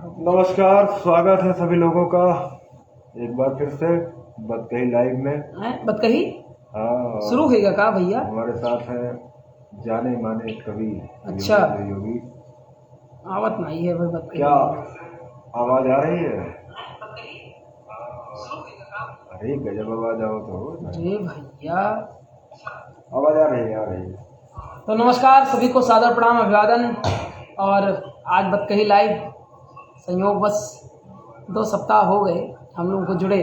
नमस्कार, स्वागत है सभी लोगों का एक बार फिर से बतकही लाइव में। बतकही हाँ, शुरू होगा का भैया? हमारे साथ है जाने माने कवि अच्छा। योगी। आवत नहीं है भाई बतकही। क्या आवाज आ रही है? अरे गजब आवाज आओ तो। अरे भैया आवाज आ रही है। तो नमस्कार सभी को, सादर प्रणाम, अभिवादन। और आज बतकही लाइव संयोग बस 2 सप्ताह हो गए हम लोगों को जुड़े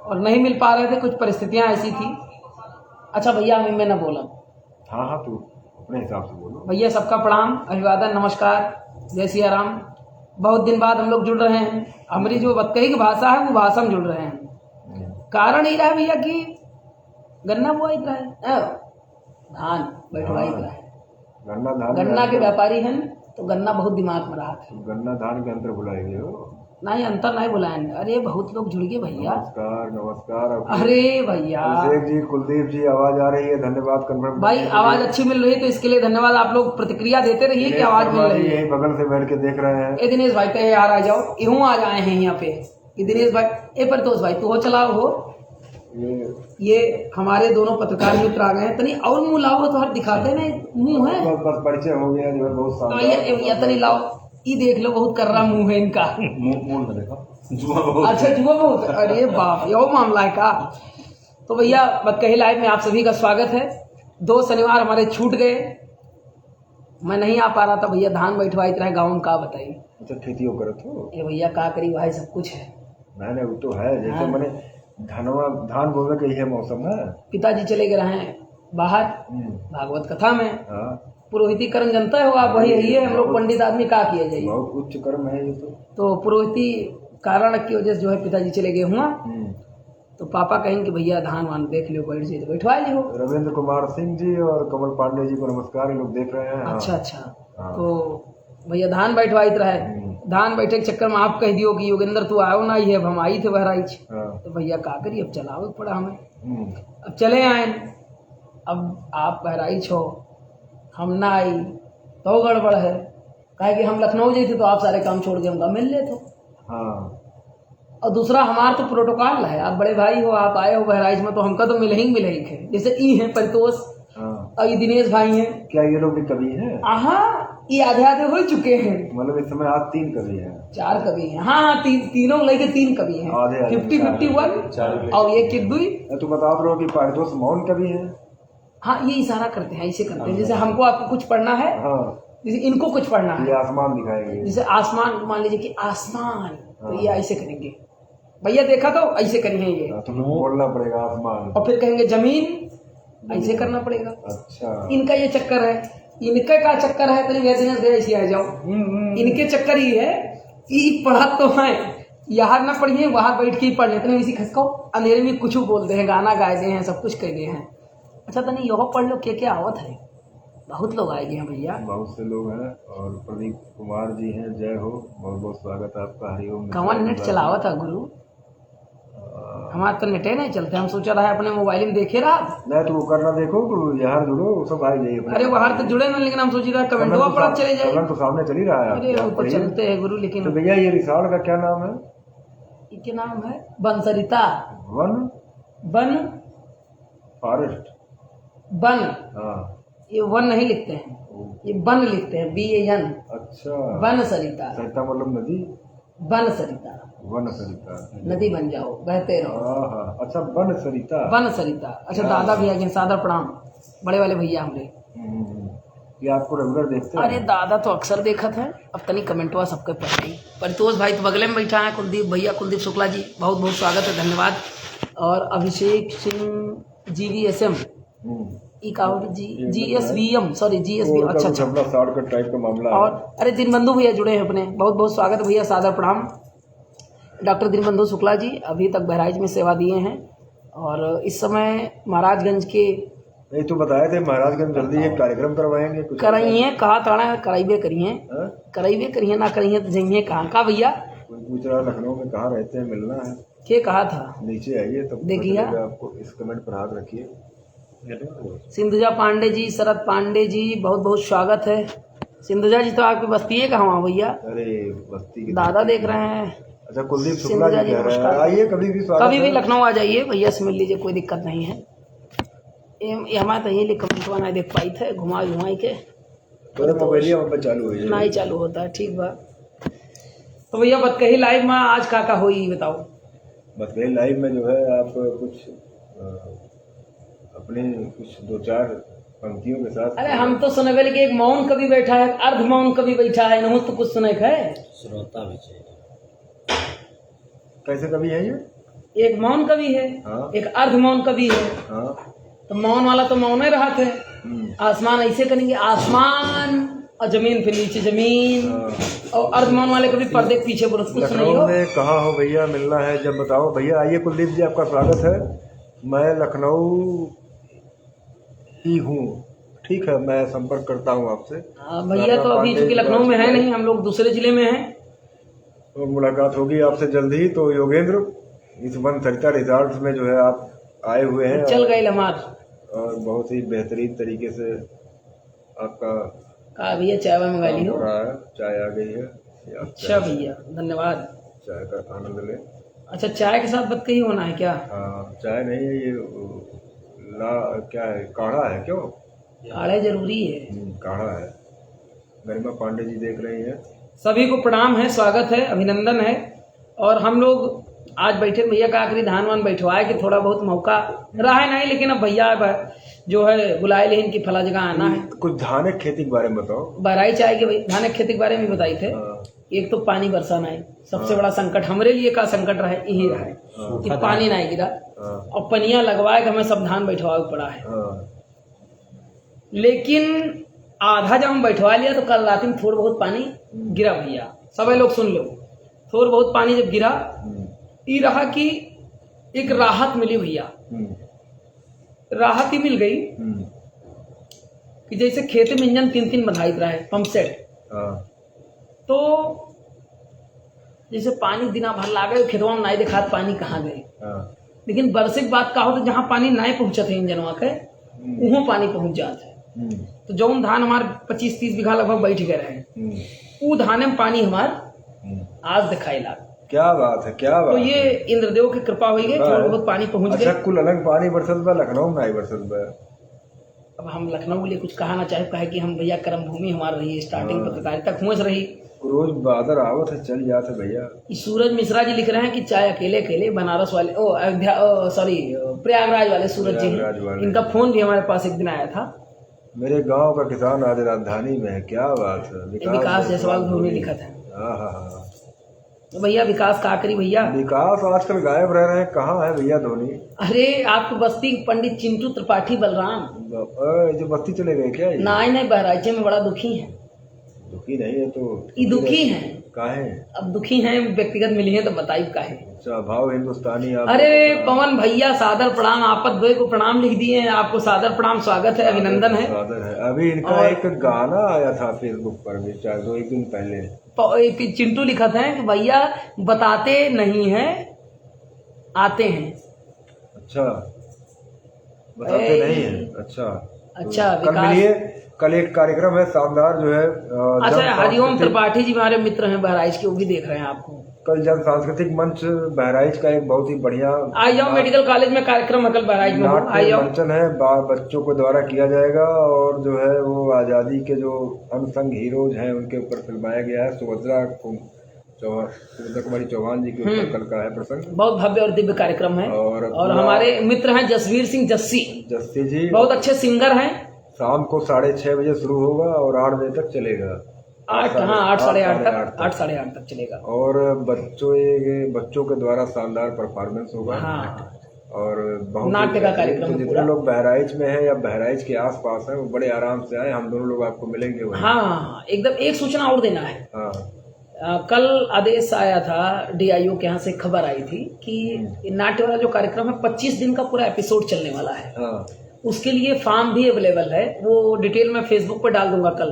और नहीं मिल पा रहे थे, कुछ परिस्थितियां ऐसी थी। अच्छा भैया, मैं ना बोला। हाँ, तू अपने हिसाब से बोलो। भैया सबका प्रणाम, अभिवादन, नमस्कार, जय सिया राम। बहुत दिन बाद हम लोग जुड़ रहे हैं। हमारी जो बतकही की भाषा है वो भाषा में जुड़ रहे हैं। कारण ही रहा है भैया कि गन्ना बुआई रहा है, धान बैठवाई रहा है। गन्ना के व्यापारी हैं तो गन्ना बहुत दिमाग में रहा था। गन्ना धान के अंतर भुलाएंगे हो? नहीं, अंतर नहीं बुलाएंगे। अरे बहुत लोग जुड़ गए भैया। नमस्कार। अरे भैया अभिषेक जी, कुलदीप जी, आवाज आ रही है? धन्यवाद। कन्फर्म भाई, आवाज अच्छी मिल रही है तो इसके लिए धन्यवाद। आप लोग प्रतिक्रिया देते रहिए कि आवाज मिल रही है। यही बगल से बैठ के देख रहे हैं। ए दिनेश भाई पे यार आ जाओ, यूं आ जाए हैं यहाँ पे। ये दिनेश भाई, ए परतोष भाई तू हो चलाओ हो। ये हमारे दोनों पत्रकार मित्र आ गए हैं। तनी और मुंह लाओ तो हर दिखाते ना मुंह है। बस परिचय हो गया जो है, बहुत शानदार। ये तनी लाओ, ये देख लो, बहुत कर रहा मुंह है इनका। मुंह में देखो, जुआ बहुत। अच्छा, जुआ बहुत। अरे बाप, यो मामला है का? तो भैया बतकही लाइव में आप सभी का स्वागत है। 2 शनिवार हमारे छूट गए, मैं नहीं आ पा रहा था भैया। धान बैठवाई रहे गाँव में, का बताइए। अच्छा, खेती हो करत हो? ये भैया का करी भाई, सब कुछ है। मैंने वो तो है, जैसे मैंने धान बोवे के ये मौसम है। पिताजी चले गए हैं बाहर भागवत कथा में। हाँ, पुरोहिती कर्म जनता है, आप वही है। हम लोग पंडित आदमी का किया जाइए, बहुत उच्च कर्म है ये तो पुरोहिती कारण की वजह से जो है पिताजी चले गए हुआ। तो पापा कहेंगे कि भैया धान वान देख लो, बैठ जाइए, बैठवा लियो। रविंद्र कुमार सिंह जी और कमल पांडे जी को नमस्कार, ये लोग देख रहे हैं। अच्छा। तो भैया धान बैठवाई रहे। धान बैठे के चक्कर में आप कह दियो कि योगेंद्र तू आओ ना, ये अब हम आई थे बहराइच। तो भैया का करिए, अब चलाओ पड़ा हमें। अब चले आए। अब आप बहराइच हो, हम ना आई तो गड़बड़ है। कहे कि हम लखनऊ गए थे तो आप सारे काम छोड़ के हमका मिल ले तो। और दूसरा हमारा तो प्रोटोकॉल है, आप बड़े भाई हो, आप आए हो बहराइच में तो हमका तो मिल ही है। जैसे ई है परितोष और ये दिनेश भाई हैं। क्या ये लोग भी कवि हैं? हाँ, ये आधे हो चुके हैं। मतलब इस समय आज 3 कवि हैं। 4 कवि हैं। हाँ, तीनों लेके 3 कवि हैं। 50-51 और ये किद्दुई। तो बता रहे हो कि परितोष मौन कवि है? हाँ, ये इशारा करते हैं, ऐसे करते हैं जैसे हमको आपको कुछ पढ़ना है, जैसे इनको कुछ पढ़ना है। ये आसमान दिखाएंगे, जैसे आसमान, मान लीजिए कि आसमान, तो ये ऐसे करेंगे। भैया देखा तो ऐसे करेंगे ये, तो बोलना पड़ेगा आसमान। और फिर कहेंगे जमीन, ऐसे करना पड़ेगा। अच्छा, इनका ये चक्कर है। इनका क्या चक्कर है? तो ऐसे आ जाओ। इनके चक्कर ही है कि पढ़ा तो है, यहाँ ना पढ़िए, वहां बैठ के ही पढ़ लेते हैं। इसी खसको अंधेरे में कुछ बोलते हैं, गाना गाए हैं, सब कुछ कहते हैं। अच्छा तो नहीं, यह पढ़ लो, क्या आवत है। बहुत लोग आए हैं भैया, बहुत से लोग हैं। और प्रदीप कुमार जी हैं, जय हो, बहुत बहुत स्वागत है आपका। हरिओम। कौन नेट चलावा था गुरु? हमारे तो नेटे नहीं चलते, हम सोचा रहा है अपने मोबाइल में देखे रहा। नहीं तो वो करना, देखो यहाँ जुड़ो, सब भाई जाइए। अरे बाहर तो जुड़े ना, लेकिन हम सोच रहे कमेंटवा पड़ा चले जाए। तो सामने चल ही रहा है। अरे ऊपर चलते हैं गुरु, लेकिन तो भैया ये रिसाड़ का क्या नाम है? इनके नाम है बंसरिता। One forest one. हाँ, ये वन नहीं लिखते हैं, ये बन लिखते हैं, BAN। अच्छा, वन सरिता। सरिता मतलब नदी? वन सरिता, वन सरिता, नदी बन जाओ, बहते रहो। अच्छा, वन सरिता, वन सरिता। अच्छा, दादा भैया के सादर प्रणाम, बड़े वाले भैया हमरे। ये आपको रेगुलर देखते हैं? अरे दादा तो अक्सर देखा था, अब तनी कमेंटवा सबके पढ़ गई। परितोष भाई तो बगले में बैठा है, कुलदीप भैया, कुलदीप शुक्ला जी, बहुत बहुत स्वागत है, धन्यवाद। और Abhishek Singh GVSM, GSVM, sorry GSVM। अच्छा, शॉर्टकट टाइप का मामला है। और अरे दीनबंधु भैया जुड़े हैं अपने, बहुत बहुत स्वागत है भैया, सादर प्रणाम। डॉक्टर दीनबंधु शुक्ला जी अभी तक बहराइच में सेवा दिए हैं और इस समय महाराजगंज के। नहीं तो बताए थे महाराजगंज जल्दी एक कार्यक्रम करवाएंगे, कुछ कराइए, कहा था कराइबे करिए ना करिए तो जाइए कहाँ का भैया? कोई पूछ रहा लखनऊ में कहाँ रहते हैं, मिलना है। क्या कहा था? नीचे आइए तो देखिए आपको, इस कमेंट पर हाथ रखिए। सिंधुजा पांडे जी, शरद पांडे जी, बहुत बहुत स्वागत है। सिंधुजा जी तो आपकी बस्ती है कहाँ भैया? अरे बस्ती के दादा देख रहे हैं। अच्छा, कुलदीप शुक्ला जी सिंधुजा जी कह रहे हैं, नमस्कार। आइए कभी भी स्वागत कभी भी है। लखनऊ आ जाइए भैया से मिल लीजिए, कोई दिक्कत नहीं है। ये हमारे तो यही कमेंट नहीं देख पाई थे, घुमा घुमाई के तो मोबाइलिया में चालू हुई ना ही चालू होता है। ठीक बा, तो भैया बतकही लाइव में आज का होई बताओ। बतकही लाइव में जो है आप कुछ अपने कुछ 2-4 पंक्तियों के साथ। अरे हम तो सुने कि एक मौन कवि बैठा है, अर्ध मौन कवि बैठा है, नहीं तो कुछ सुने है श्रोता भी चाहिए। कैसे कवि है ये? एक मौन कवि है, हाँ। एक अर्ध मौन कवि है। हाँ। तो मौन वाला तो मौन ही रहा थे, आसमान ऐसे करेंगे आसमान और जमीन फिर नीचे जमीन। हाँ। और अर्ध मौन वाले कभी पर्दे के पीछे बोलो, कुछ सुनाइए। लखनऊ में कहाँ हो भैया, मिलना है जब बताओ। भैया आइए, कुलदीप जी आपका स्वागत है। मैं लखनऊ ही हूँ, ठीक है, मैं संपर्क करता हूँ आपसे। भैया तो अभी चूंकि लखनऊ में है नहीं, हम लोग दूसरे जिले में हैं। तो मुलाकात होगी आपसे जल्द ही। तो योगेंद्र, इस वन सरिता रिजॉर्ट में जो है आप आए हुए हैं, चल गए हमार और बहुत ही बेहतरीन तरीके से आपका कहा भैया चाय वाय मंगा ली हो। हो रहा है। चाय आ गई है, आप अच्छा भैया धन्यवाद। चाय का आनंद लें। अच्छा चाय के साथ बतकही होना है क्या? हाँ, चाय नहीं है ये, क्या है, काढ़ा है। क्यों काढ़े जरूरी है। काढ़ा है। गरिमा पांडे जी देख रही हैं। सभी को प्रणाम है, स्वागत है, अभिनंदन है। और हम लोग आज बैठे भैया का आखिरी धान वान बैठवाए कि थोड़ा बहुत मौका रहा है नहीं, लेकिन अब भैया जो है बुलाए ले इनकी फला जगह आना है। कुछ धानक खेती के बारे में बताओ। बहराइच आएगी भाई, धानक खेती के बारे में बताई थे। एक तो पानी बरसा नहीं, सबसे बड़ा संकट हमारे लिए का संकट रहा यही रहा है कि पानी नहीं गिरा, और पनिया लगवाए हमें सब धान बैठवा पड़ा है। लेकिन आधा जब हम बैठवा लिया तो कल रात में थोड़ा बहुत पानी गिरा भैया, सब लोग सुन लो। थोड़ा बहुत पानी जब गिरा, ये रहा कि एक राहत मिली भैया। राहत ही मिल गई कि जैसे खेत में इंजन 3-3 बंधाइत रहा है, पंप सेट। तो जैसे पानी दिना भर लागे खेतवा में नहीं देखा पानी कहाँ गए। लेकिन बरसे की बात का हो तो जहाँ पानी नहीं पहुंचत है इंजनवा के, वहाँ पानी पहुंच जाते है। तो जो धान हमारे 25-30 बीघा लगभग बैठ गए रहे, वो धाने में पानी हमारे आज दिखाई लगा। क्या बात है, क्या बात। तो ये इंद्रदेव की कृपा हुई है, थोड़ा बहुत पानी पहुंच गए। अच्छा, कुल अलग पानी बरसत बा, लखनऊ में आई बरसत बा। अब हम लखनऊ के लिए कुछ कहा ना चाहे, कहे कि हम भैया कर्म भूमि हमारी रही, स्टार्टिंग पत्रकारिता खुश रही। रोज बादर आवत है, चल जाते भैया। सूरज मिश्रा जी लिख रहे हैं कि चाय अकेले अकेले बनारस वाले, अयोध्या, सॉरी प्रयागराज वाले सूरज जी हैं। इनका फोन भी हमारे पास एक दिन आया था। मेरे गांव का किसान आज राजधानी में है, क्या बात है। विकास जायसवाल भूमि लिखा था। हाँ। तो भैया विकास का करी भैया, विकास आजकल गायब रह रहे हैं, कहाँ है भैया धोनी? अरे आपकी बस्ती पंडित चिंटू त्रिपाठी बलराम जो बस्ती चले गए क्या? नहीं बहराइचे में बड़ा दुखी है। दुखी नहीं है तो ये दुखी है। काहे? अब दुखी हैं, व्यक्तिगत मिली है तो बताइए काहे। अच्छा, भाव हिंदुस्तानी आप। अरे पवन भैया सादर प्रणाम, आपत भाई को प्रणाम लिख दिए हैं, आपको सादर प्रणाम, स्वागत है, अभिनंदन है। सादर है। अभी इनका एक गाना आया था फेसबुक पर भी, चाहे 2-1 दिन पहले। तो चिंटू लिखा था कि भैया बताते नहीं हैं, आते हैं। अच्छा, बताते नहीं है। अच्छा कल मिलिए, कल एक कार्यक्रम है शानदार जो है। अच्छा, हरिओम त्रिपाठी जी हमारे मित्र हैं बहराइच के, वो भी देख रहे हैं आपको। कल जन सांस्कृतिक मंच बहराइच का एक बहुत ही बढ़िया, आई जाओ मेडिकल कॉलेज में कार्यक्रम है कल बहराइच में, आई जाओ। मंचन है, बच्चों के द्वारा किया जाएगा, और जो है वो आज़ादी के जो अनसंग हीरोज हैं उनके ऊपर फिल्माया गया है। सुभद्रा कुमारी चौहान जी के ऊपर कल का है प्रसंग। बहुत भव्य और दिव्य कार्यक्रम है। और हमारे मित्र हैं जसवीर सिंह जस्सी जी, बहुत अच्छे सिंगर हैं। शाम को 6:30 बजे शुरू होगा और 8 बजे तक चलेगा। 8 साढ़े 8 तक चलेगा। और बच्चों के द्वारा शानदार परफॉर्मेंस होगा। हाँ। और बहुत नाट्य का कार्यक्रम। तो जितने लोग बहराइच में हैं या बहराइच के आसपास हैं वो बड़े आराम से आए, हम दोनों लोग आपको मिलेंगे वहीं। हाँ एकदम। एक सूचना और देना है। हाँ। कल आदेश आया था DIO के यहाँ से, खबर आई थी कि नाट्य वाला जो कार्यक्रम है 25 दिन का पूरा एपिसोड चलने वाला है। हाँ। उसके लिए फॉर्म भी अवेलेबल है, वो डिटेल मैं फेसबुक पर डाल दूंगा कल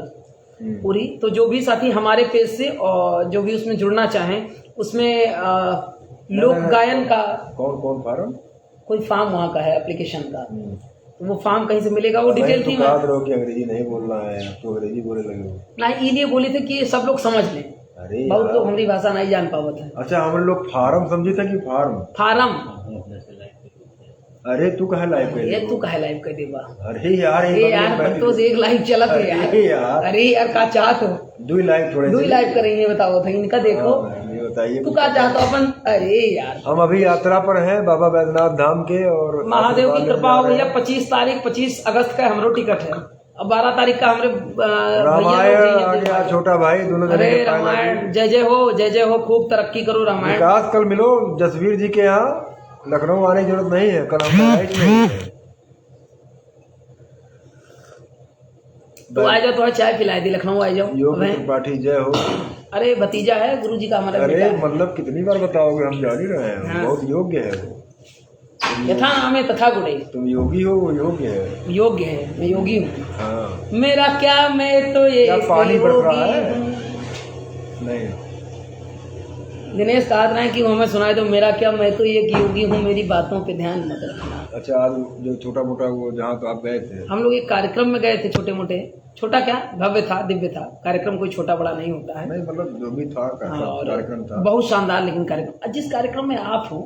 पूरी। तो जो भी साथी हमारे पेज से और जो भी उसमें जुड़ना चाहें, उसमें लोक गायन का कौन फॉर्म, कोई फॉर्म वहाँ का है एप्लीकेशन का, वो फॉर्म कहीं से मिलेगा, वो डिटेल थी। याद रहो कि अंग्रेजी नहीं बोलना है, तो अंग्रेजी बोले लगे हो। नहीं, ये बोले थे कि सब लोग समझ लें। अरे बहुत लोग हमारी भाषा नहीं जान पावत है। अच्छा, हम लोग फार्म समझे थे कि फार्म। अरे तू कहा लाइव कर ये तू कहे लाइव कर देबा? अरे यार तो एक लाइव चलत है यार। अरे यार का चाहत हो? 2 लाइव थोड़े 2 लाइव करेंगे, बताओ था इनका देखो। ये बताइए तू का चाहता अपन? अरे यार हम अभी यात्रा पर हैं बाबा बैद्यनाथ धाम के, और महादेव की कृपा हो भैया। 25 अगस्त का हमारो टिकट है। अब 12 तारीख का हमारे रामायण आ गया, छोटा भाई दोनों। अरे रामायण जय जय हो, खूब तरक्की करो रामायण। विकास कल मिलो जसवीर जी के यहाँ, लखनऊ आने की जरूरत नहीं है, कल हम तो आ जाओ, तो चाय पिला दी, लखनऊ आ जाओ। योग त्रिपाठी जय हो। अरे भतीजा है गुरु जी का हमारा। अरे मतलब कितनी बार बताओगे, हम जान ही रहे हैं। हाँ। बहुत योग्य है वो। यथा नाम है तथा गुणे। तुम योगी हो, वो योग्य है। योग्य है, मैं योगी हूँ। हाँ। मेरा क्या, मैं तो ये पानी बरस रहा है। नहीं, दिनेश कहा था कि हमें सुनाए तो मेरा क्या, मैं तो ये योगी हूँ, मेरी बातों पे ध्यान मत रखना। अच्छा, आज जो छोटा मोटा वो जहाँ तो आप गए थे, हम लोग एक कार्यक्रम में गए थे, छोटे मोटे, छोटा क्या भव्य था, दिव्य था कार्यक्रम, कोई छोटा बड़ा नहीं होता है। नहीं मतलब जो भी था कार्यक्रम था, बहुत शानदार। लेकिन कार्यक्रम, जिस कार्यक्रम में आप हो,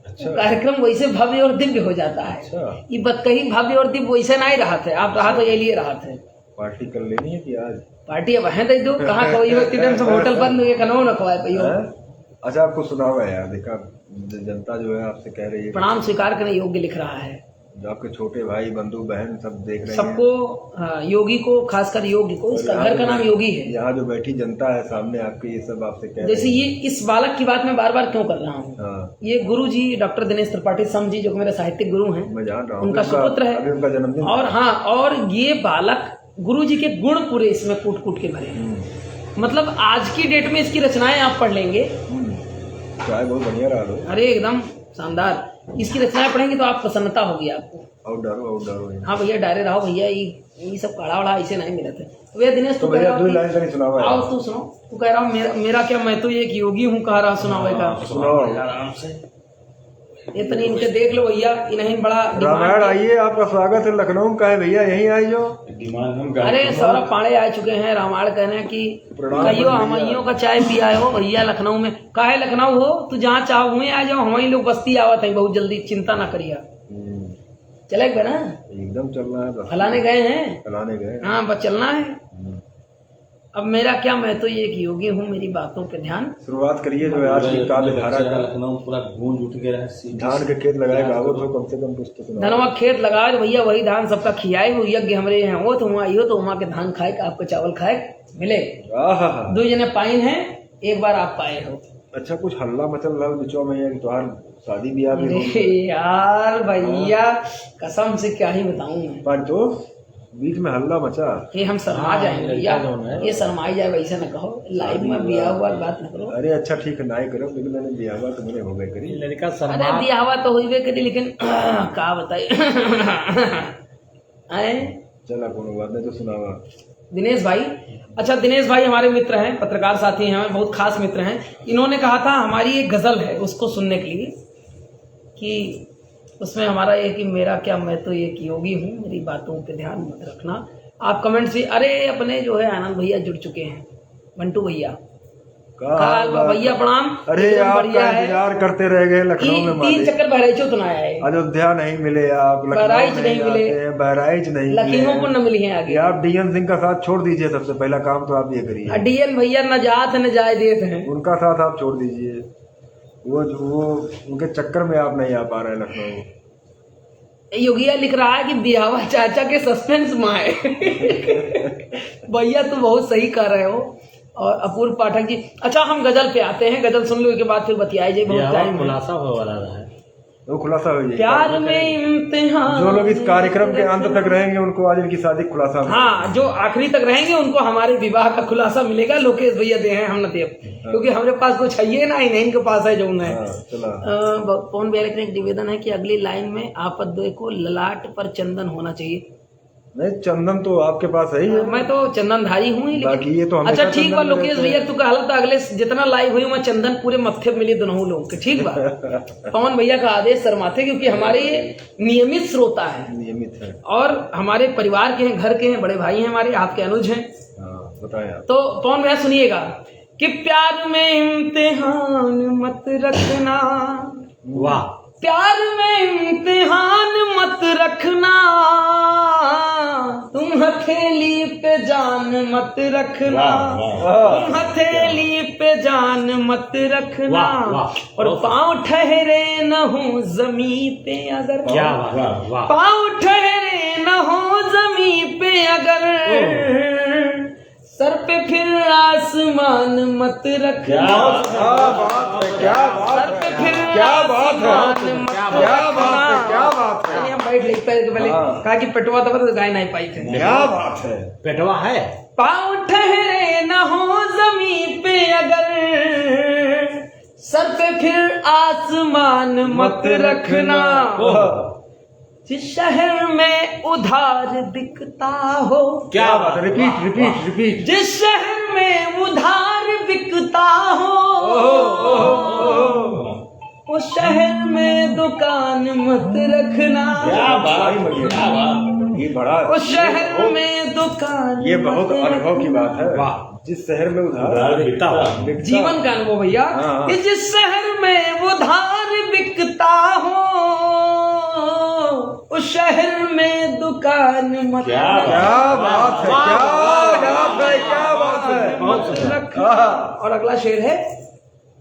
अच्छा, कार्यक्रम वैसे भव्य और दिव्य हो जाता है। अच्छा, ये कहीं भव्य और दिव्य वैसे नहीं रहा थे। आप रहा तो ये लिए रहा थे। पार्टी कर लेनी है कि आज पार्टी अब है दे दो, कहाँ खो होटल बंद हुए, कनो न खवाए पियो। अच्छा, आपको सुना हुआ है यार, देखा जनता जो है आपसे कह रही है प्रणाम स्वीकार करने योग्य लिख रहा है। जो आपके छोटे भाई बंधु बहन सब देख रहे हैं, सबको, योगी को, खासकर योगी को, इसका घर का नाम योगी है। यहाँ जो बैठी जनता है सामने आपके, ये सब आपसे कह रहे जैसे ये इस बालक की बात मैं बार बार क्यों कर रहा हूँ। हाँ। ये गुरु जी डॉक्टर दिनेश त्रिपाठी सम जी, जो मेरे साहित्यिक गुरु हैं, मैं जान रहा हूँ, उनका सुपुत्र है। अभी उनका जन्मदिन। और हाँ, और ये बालक गुरु जी के गुण पूरे इसमें कूट कूट के भरे। मतलब आज की डेट में इसकी रचनाएं आप पढ़ लेंगे, चाय बहुत बढ़िया रहा लो। अरे एकदम शानदार। इसकी रचनाएं पढ़ेंगे तो आप प्रसन्नता होगी आपको। और डरो। हाँ भैया, डायरे रहो भैया, ये सब काढ़ा वाड़ा ऐसे नहीं मिले थे। भैया दिनेश, तो भैया 2 लाइन का नहीं सुना हुआ है। आओ तू सुनो। तू कह रहा हूँ मेरा क्या, मैं तो एक योगी हूँ, कह रहा सुनावे का। सुनाओ आराम से। इतनी इनके देख लो भैया, इन्हें बड़ा रामायण। आइए, आपका स्वागत है लखनऊ का है भैया, यहीं आई जो। अरे सौरभ पांडे आ चुके हैं रामायण कहने की। कहियो हमइयों का चाय पिया हो भैया लखनऊ में। काहे लखनऊ हो, तू जहाँ चाहो हुए आ जाओ, हमारी लोग बस्ती आवत है बहुत जल्दी, चिंता ना करिए। चले गए ना? एकदम चलना है, फलाने गए हैं, फलाने गए। हाँ बस चलना है। अब मेरा क्या, मैं तो ये एक योगी हूँ, मेरी बातों पे ध्यान। शुरुआत करिए जो आज की काल धारा का। लखनऊ पूरा गूंज उठ गया है। धान के खेत लगाए गावो तो कम से कम कुछ तो सुनाओ। धनवा खेत लगाए भैया, वही धान सबका खियाए वो यज्ञ हमरे यहाँ हो, तो वहाँ आइयो तो वहाँ के धान खाए, आपको चावल खाए मिले। 2 जने पाइन है, एक बार आप पाए हो। अच्छा, कुछ हल्ला मचल रहा बिचवा में है, तुम्हार शादी ब्याह भी अरे यार भैया, कसम से क्या ही बताऊं मैं। पर तो बीच में हल्ला मचा, ये हम शर्मा जाएंगे भैया, ये शर्माई जाए, वैसे न कहो, लाइव में ब्याह हुआ बात न करो। अरे अच्छा ठीक है, ना ही करो, लेकिन मैंने ब्याह हुआ तो मैंने हो गए करी। लड़का अरे ब्याह हुआ तो हुई करी, लेकिन क्या बताइए। चला कोनो बात नहीं, तो सुनावा दिनेश भाई। अच्छा, दिनेश भाई हमारे मित्र हैं, पत्रकार साथी हैं, हमारे बहुत खास मित्र हैं। इन्होंने कहा था हमारी एक गजल है, उसको सुनने के लिए, कि उसमें हमारा ये कि मेरा क्या, मैं तो एक योगी हूँ, मेरी बातों पे ध्यान मत रखना। आप कमेंट्स भी, अरे अपने जो है आनंद भैया जुड़ चुके हैं, मंटू भैया भैया प्रणाम। अरे आपका इंतजार करते रह गए लखनऊ में। 3 चक्कर बहराइचों तो ना आए, अयोध्या नहीं मिले आप, बहराइच नहीं मिले, बहराइच नहीं, लखीमपुर न मिली है आगे। आप डीएन सिंह का साथ छोड़ दीजिए, सबसे पहला काम तो आप ये करिए। डीएन भैया न जात न जाए देते हैं, उनका साथ आप छोड़ दीजिए, वो उनके चक्कर में आप नहीं आ पा रहे लखनऊ। योगिया लिख रहा है कि बिहावा चाचा के सस्पेंस में है। भैया तुम बहुत सही कर रहे हो। और अपूर्व पाठक जी, अच्छा हम गजल पे आते हैं, गजल सुन लो, के बाद फिर बतियाई जाए, बहुत टाइम खुलासा हो वाला है। वो खुलासा हो जाए, प्यार में इम्तिहान। जो लोग इस कार्यक्रम के अंत तक रहेंगे उनको आज इनकी शादी खुलासा। हाँ, जो आखिरी तक रहेंगे उनको हमारे विवाह का खुलासा मिलेगा। लोकेश भैया दे हैं, हम न दे, क्योंकि हमारे पास कुछ है ये नहीं, इनके पास है जो है। पवन भैया, लेकिन एक निवेदन है कि अगली लाइन में आप को ललाट पर चंदन होना चाहिए। नहीं, चंदन तो आपके पास है ही है। मैं तो चंदनधारी हूँ ही, बाकी ये लेकिन तो हमेशा अच्छा ठीक बा चंदन लोकेश रहते भैया हैं। तू कहला था अगले जितना लाइव हुई मैं चंदन पूरे मत्थे पे मिली दोनों लोग के, ठीक बा। पवन भैया का आदेश शर्माते, क्योंकि हमारे ये नियमित श्रोता है नियमित है। और हमारे परिवार के हैं, घर के हैं, बड़े भाई हैं हमारे, आपके अनुज हैं। हाँ, बताएं आप। तो पवन भैया सुनिएगा कि प्यार में इम्तिहान मत रखना, वाह प्यार में इम्तिहान मत रखना, तुम हथेली पे जान मत रखना, तुम हथेली पे जान मत रखना, और पाँव ठहरे न हो जमीन पे अगर, क्या वाह वाह, पाँव ठहरे न हो जमीन पे अगर, सर पे फिर आसमान मत रखना, क्या बात है, क्या बात सर पे है, फिर क्या बात है, आसमान मत क्या बात है, रखना। क्या बात है, चलिए हम बैठ ले पैर के पहले, हाँ। कहा कि पेटवा दबा तो गाय नहीं पाई थे। क्या बात है। पेटवा है। पाँव ठहरे न हो जमीन पे अगर, सर पे फिर आसमान मत रखना, जिस शहर में उधार बिकता हो, क्या बात है, रिपीट रिपीट रिपीट। जिस शहर में उधार बिकता हो, उस शहर में दुकान मत रखना, क्या बात, क्या बात। ये बड़ा, उस शहर में दुकान ये बहुत मत अनुभव की बात है। वाह। जिस शहर में उधार उधार बिकता हो। बिकता- जीवन का अनुभव भैया, हाँ। कि जिस शहर में उधार बिकता हो, उस शहर में दुकान मत क्या क्या बात है, वाह, क्या वाह, बात है, क्या बात है। बहुत सुंदर। रखना। और अगला शेर है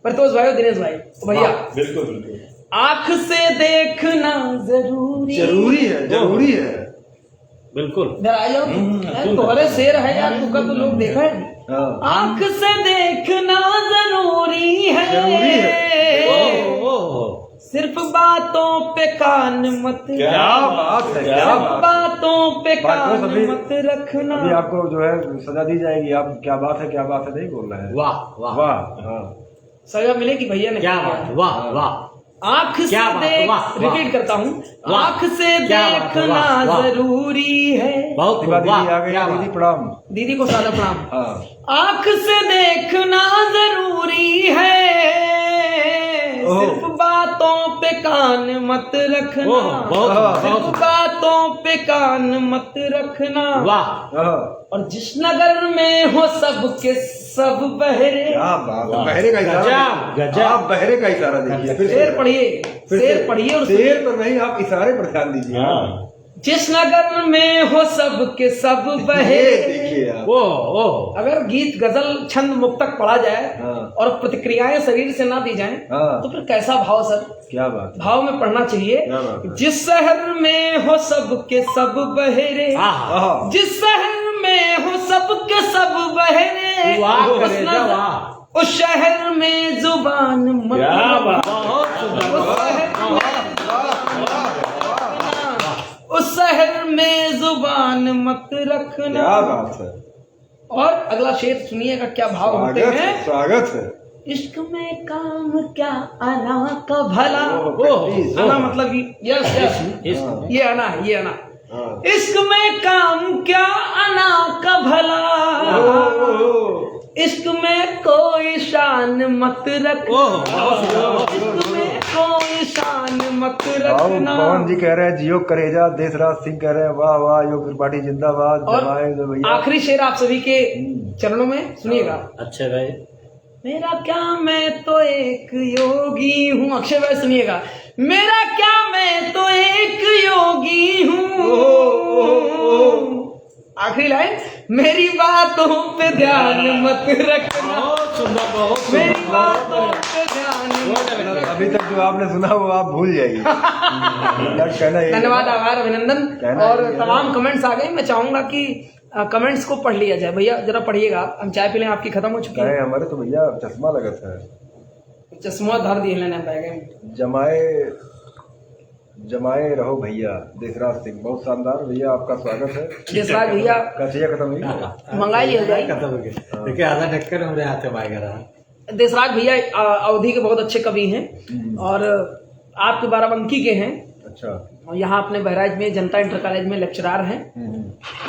प्रतोष भाई और दिनेश भाई। तो भैया बिल्कुल बिल्कुल। आंख से देखना जरूरी, जरूरी है, जरूरी है। बिल्कुल। इधर आ जाओ, यार तुम्हारे शेर है यार, तुका तो लोग देखा है। हाँ। आंख से देखना जरूरी है, जरूरी है। ओह, सिर्फ बातों पे कान मत, क्या बात है, क्या सिर्फ बात है। बातों पे बात कान तो अभी- मत रखना। अभी आपको जो है सजा दी जाएगी। आप क्या बात है, क्या बात है नहीं बोल रहे हैं। वाह वाह वाह। हाँ। सजा मिलेगी भैया ने, क्या बात, वाह वाह। आंख से क्या बात, देख, वाह, वाह। रिपीट करता हूँ, वाह। आंख से क्या बात है, देखना वाह, वाह। जरूरी है। बहुत दीदी वाह, आ गई, क्या दीदी बात। प्रणाम। दीदी को सादा प्रणाम। हाँ। आंख से देखना जरूरी है, ओह। सिर्फ बातों पे कान मत रखना, ओह, बहुत सिर्फ बहुत बातों पे कान मत रखना। वाह। हाँ। और जिस नगर में हो सबके सब बहरे, क्या बात है। वाह। बहरे का इशारा गजब, देखिए। गजब। आप बहरे का इशारा देखिए। फिर शेर पढ़िए, फिर शेर से- पढ़िए और शेर पर नहीं, आप इशारे पर ध्यान दीजिए। हाँ। जिस नगर में हो सबके सब ये बहरे। देखिए आप। ओह, अगर गीत गजल छंद मुक्तक पढ़ा जाए हाँ। और प्रतिक्रियाएं शरीर से ना दी जाएं, हाँ। तो फिर कैसा भाव सर, क्या बात है। भाव में पढ़ना चाहिए। क्या बात है। जिस शहर में हो सबके सब बहरे, हाँ। जिस शहर में हो सबके सब बहरे, वाह उस करेजा, नगर- वाह। उस शहर में जुबान मत क्या बात, बहुत सुंदर। उस शहर में उस शहर में जुबान मत रखना। क्या बात है। और अगला शेर सुनिएगा, क्या भाव होते स्वागत हैं। है, स्वागत है। इश्क में काम क्या अना का भला, ओह, प्लीज। अना मतलब यस यस, इस- ये अना है, ये अना। हाँ। इश्क में काम क्या अना का भला, इश्क में कोई शान मत रखना, इश्क में कोई शान मत रखना। पवन जी कह रहे हैं जियो करेजा। देशराज सिंह कह रहे हैं वाह वाह, योग त्रिपाठी जिंदाबाद। और जमाए दो भैया। आखिरी शेर आप सभी के चरणों में सुनिएगा। अच्छे भाई। मेरा क्या मैं तो एक योगी हूँ, अक्षय भाई सुनिएगा। मेरा क्या मैं तो एक योगी हूँ। आखिरी लाइन, मेरी बातों पे ध्यान मत रखना, बहुत सुंदर, बहुत मेरी सुंदर। बातों पे ध्यान मत रखना। अभी तक जो आपने सुना वो आप भूल जाइए। कहना ये- धन्यवाद, आभार, अभिनंदन। कहना और ये है। तमाम कमेंट्स आ गए। मैं चाहूंगा कि कमेंट्स को पढ़ लिया जाए। भैया जरा पढ़िएगा, हम चाय पी लें, आपकी खत्म हो चुकी है। कहे हमारे तो भैया चश्मा लगत है। चश्मा धर दिए लेने बैग। जमाए जमाए रहो भैया। देशराज सिंह, बहुत शानदार भैया, आपका स्वागत है। देशराज भैया कचिया खत्म हुई है? मंगाई लिया जाए। खत्म हो गया। देखिए आधा ढक्कन हमरे हाथ में आएगा रहा। देशराज भैया अवधि के बहुत अच्छे कवि हैं और आपके बाराबंकी के हैं। अच्छा। और यहाँ अपने बहराइच में जनता इंटर कॉलेज में लेक्चरार हैं।